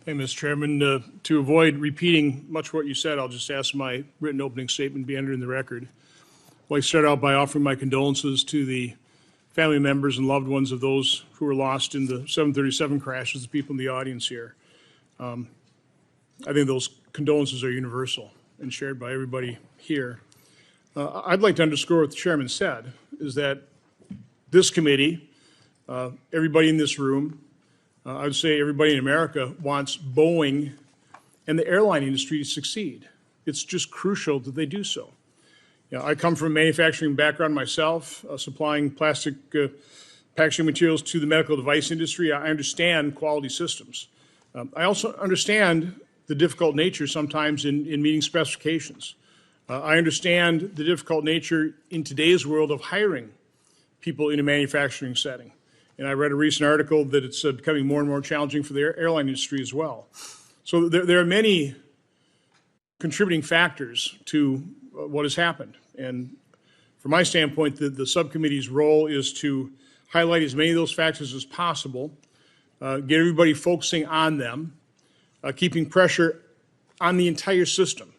Hey, Mr. Chairman, to avoid repeating much of what you said, I'll just ask my written opening statement be entered in the record. I'd like to start out by offering my condolences to the family members and loved ones of those who were lost in the 737 crashes, the people in the audience here. I think those condolences are universal and shared by everybody here. I'd like to underscore what the chairman said, is that this committee, everybody in this room, I would say everybody in America wants Boeing and the airline industry to succeed. It's just crucial that they do so. You know, I come from a manufacturing background myself, supplying plastic packaging materials to the medical device industry. I understand quality systems. I also understand the difficult nature sometimes in meeting specifications. I understand the difficult nature in today's world of hiring people in a manufacturing setting. And I read a recent article that it's becoming more and more challenging for the airline industry as well. So there are many contributing factors to what has happened. And from my standpoint, the subcommittee's role is to highlight as many of those factors as possible, get everybody focusing on them, keeping pressure on the entire system.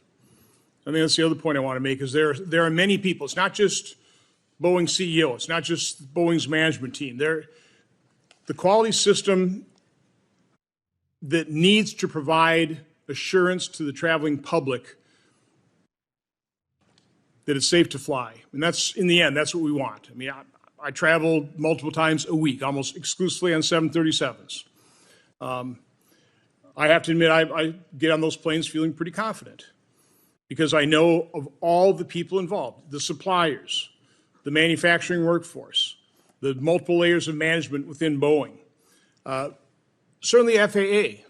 I think that's the other point I want to make, is there are many people. It's not just Boeing CEO. It's not just Boeing's management team. The quality system that needs to provide assurance to the traveling public that it's safe to fly. And that's, in the end, that's what we want. I mean, I travel multiple times a week, almost exclusively on 737s. I have to admit, I get on those planes feeling pretty confident because I know of all the people involved, the suppliers, the manufacturing workforce, the multiple layers of management within Boeing. Certainly FAA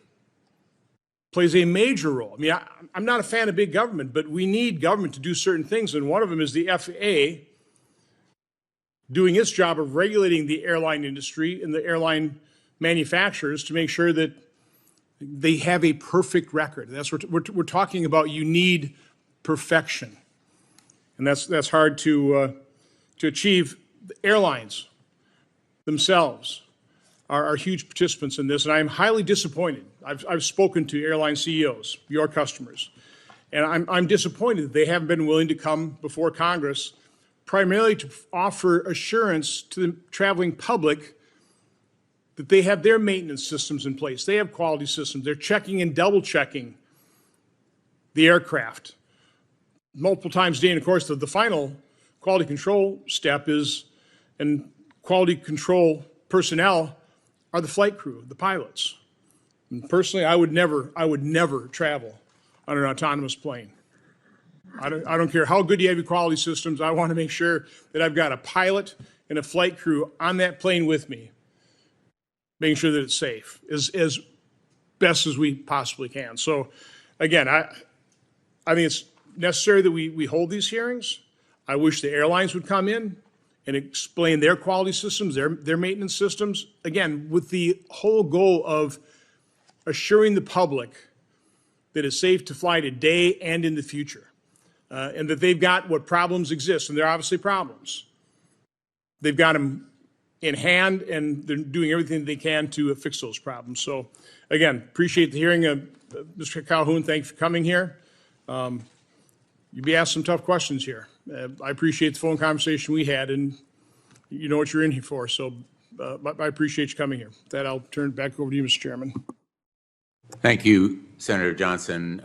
plays a major role. I mean, I'm not a fan of big government, but we need government to do certain things, and one of them is the FAA doing its job of regulating the airline industry and the airline manufacturers to make sure that they have a perfect record. That's what we're talking about. You need perfection, and that's hard to achieve. The airlines themselves are huge participants in this, and I'm highly disappointed. I've spoken to airline CEOs, your customers, and I'm disappointed that they haven't been willing to come before Congress primarily to offer assurance to the traveling public that they have their maintenance systems in place. They have quality systems. They're checking and double checking the aircraft multiple times a day. And of course, the final quality control step is, and quality control personnel are the flight crew, the pilots. And personally, I would never travel on an autonomous plane. I don't care how good you have your quality systems. I want to make sure that I've got a pilot and a flight crew on that plane with me, making sure that it's safe as best as we possibly can. So again, I think it's necessary that we hold these hearings. I wish the airlines would come in and explain their quality systems, their maintenance systems, again, with the whole goal of assuring the public that it's safe to fly today and in the future, and that they've got what problems exist, and there are obviously problems. They've got them in hand, and they're doing everything they can to fix those problems. So, again, appreciate the hearing. Mr. Calhoun, thank you for coming here. You'll be asked some tough questions here. I appreciate the phone conversation we had, and you know what you're in here for. So I appreciate you coming here. With that, I'll turn it back over to you, Mr. Chairman. Thank you, Senator Johnson.